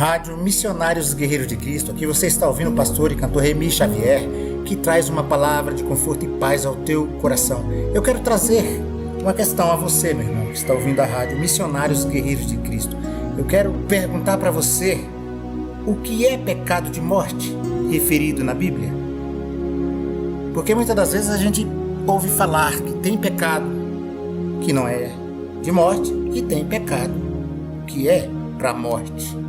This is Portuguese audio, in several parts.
Rádio Missionários Guerreiros de Cristo. Aqui você está ouvindo o pastor e cantor Remi Xavier, que traz uma palavra de conforto e paz ao teu coração. Eu quero trazer uma questão a você, meu irmão, que está ouvindo a Rádio Missionários Guerreiros de Cristo. Eu quero perguntar para você o que é pecado de morte referido na Bíblia. Porque muitas das vezes a gente ouve falar que tem pecado que não é de morte e tem pecado que é para a morte.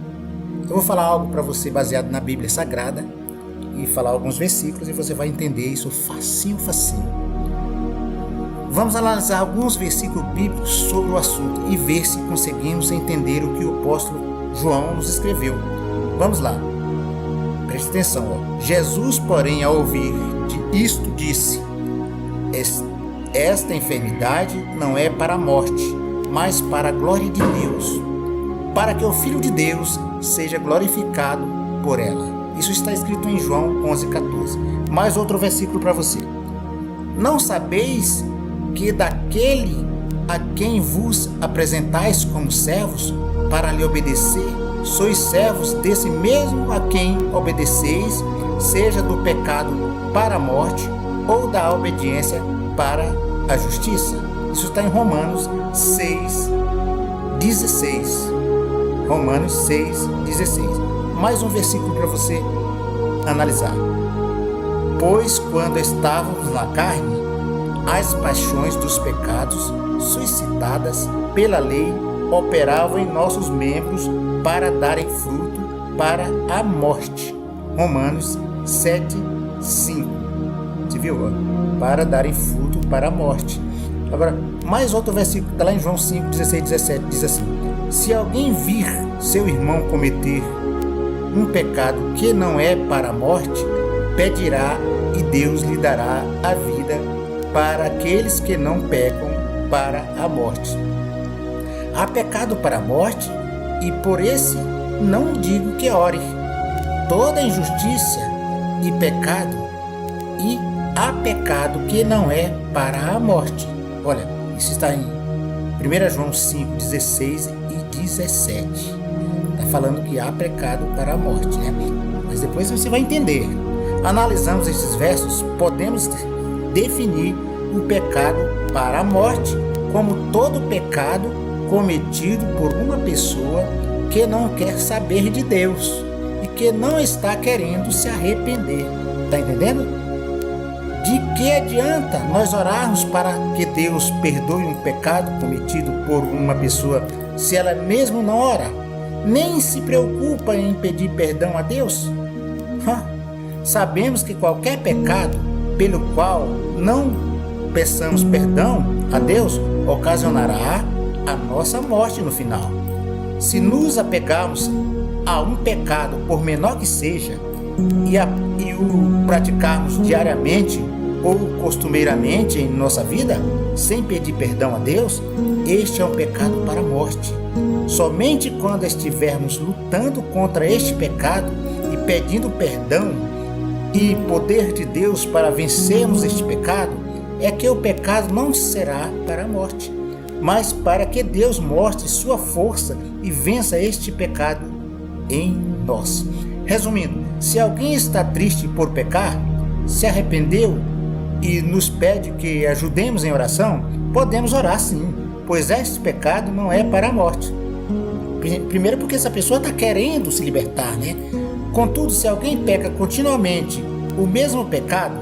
Eu vou falar algo para você baseado na Bíblia Sagrada e falar alguns versículos e você vai entender isso facinho. Vamos analisar alguns versículos bíblicos sobre o assunto e ver se conseguimos entender o que o apóstolo João nos escreveu. Vamos lá. Preste atenção. Jesus, porém, ao ouvir isto, disse: Esta enfermidade não é para a morte, mas para a glória de Deus, para que o Filho de Deus seja glorificado por ela. Isso está escrito em João 11,14. Mais outro versículo para você. Não sabeis que daquele a quem vos apresentais como servos para lhe obedecer, sois servos desse mesmo a quem obedeceis, seja do pecado para a morte ou da obediência para a justiça. Isso está em Romanos 6,16. Romanos 6,16. Mais um versículo para você analisar. Pois quando estávamos na carne, as paixões dos pecados suscitadas pela lei operavam em nossos membros para darem fruto para a morte. Romanos 7,5. Você viu? Para darem fruto para a morte. Agora, mais outro versículo, está lá em João 5,16-17, diz assim: Se alguém vir seu irmão cometer um pecado que não é para a morte, pedirá e Deus lhe dará a vida para aqueles que não pecam para a morte. Há pecado para a morte e por esse não digo que ore. Toda injustiça e pecado, e há pecado que não é para a morte. Olha, isso está em 1 João 5,16 e 17. Está falando que há pecado para a morte, né? Mas depois você vai entender. Analisamos esses versos, podemos definir o pecado para a morte como todo pecado cometido por uma pessoa que não quer saber de Deus e que não está querendo se arrepender. Está entendendo? De que adianta nós orarmos para que Deus perdoe um pecado cometido por uma pessoa se ela mesmo não ora? Nem se preocupa em pedir perdão a Deus? Sabemos que qualquer pecado pelo qual não peçamos perdão a Deus ocasionará a nossa morte no final. Se nos apegarmos a um pecado, por menor que seja, e o praticarmos diariamente ou costumeiramente em nossa vida, sem pedir perdão a Deus, este é um pecado para a morte. Somente quando estivermos lutando contra este pecado e pedindo perdão e poder de Deus para vencermos este pecado, é que o pecado não será para a morte, mas para que Deus mostre sua força e vença este pecado em nós. Resumindo, se alguém está triste por pecar, se arrependeu e nos pede que ajudemos em oração, podemos orar sim, pois este pecado não é para a morte. Primeiro porque essa pessoa está querendo se libertar, né? Contudo, se alguém peca continuamente o mesmo pecado,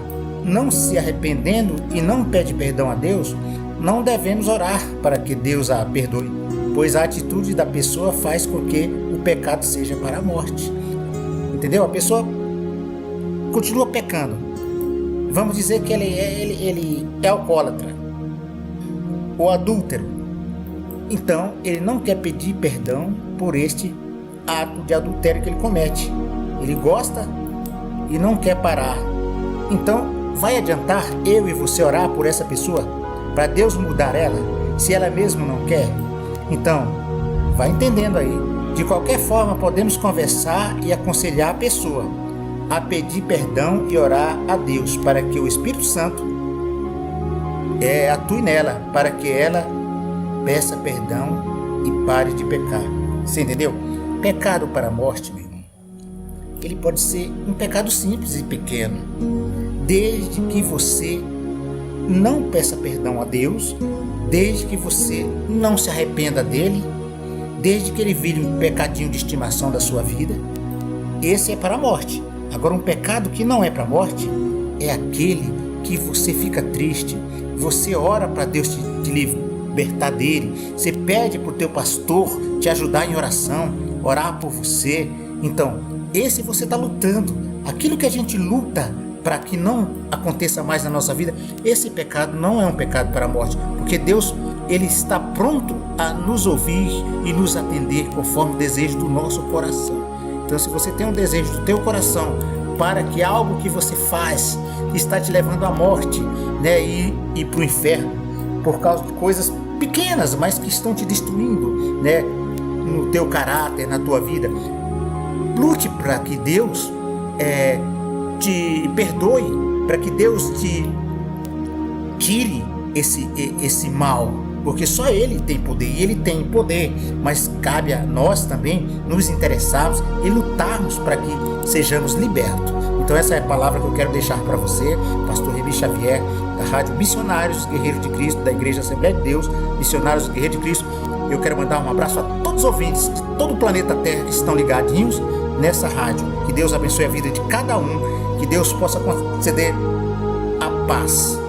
não se arrependendo e não pede perdão a Deus, não devemos orar para que Deus a perdoe, pois a atitude da pessoa faz com que o pecado seja para a morte. Entendeu? A pessoa continua pecando. Vamos dizer que ele é alcoólatra ou adúltero. Então, ele não quer pedir perdão por este ato de adultério que ele comete. Ele gosta e não quer parar. Então, vai adiantar eu e você orar por essa pessoa para Deus mudar ela, se ela mesma não quer? Então, vai entendendo aí. De qualquer forma, podemos conversar e aconselhar a pessoa a pedir perdão e orar a Deus para que o Espírito Santo atue nela, para que ela peça perdão e pare de pecar. Você entendeu? Pecado para a morte, meu irmão, ele pode ser um pecado simples e pequeno, desde que você não peça perdão a Deus, desde que você não se arrependa dele, desde que ele vire um pecadinho de estimação da sua vida. Esse é para a morte. Agora, um pecado que não é para a morte é aquele que você fica triste, você ora para Deus te libertar dele, você pede para o teu pastor te ajudar em oração, orar por você. Então, esse você está lutando. Aquilo que a gente luta para que não aconteça mais na nossa vida, esse pecado não é um pecado para a morte, porque Deus, ele está pronto a nos ouvir e nos atender conforme o desejo do nosso coração. Então, se você tem um desejo do teu coração para que algo que você faz está te levando à morte, né, e para o inferno, por causa de coisas pequenas, mas que estão te destruindo, né, no teu caráter, na tua vida, lute para que Deus te perdoe, para que Deus te tire esse mal, porque só Ele tem poder, e Ele tem poder, mas cabe a nós também nos interessarmos e lutarmos para que sejamos libertos. Então essa é a palavra que eu quero deixar para você, pastor Rebi Xavier, da Rádio Missionários Guerreiros de Cristo, da Igreja Assembleia de Deus, Missionários Guerreiros de Cristo. Eu quero mandar um abraço a todos os ouvintes de todo o planeta Terra que estão ligadinhos nessa rádio. Que Deus abençoe a vida de cada um, que Deus possa conceder a paz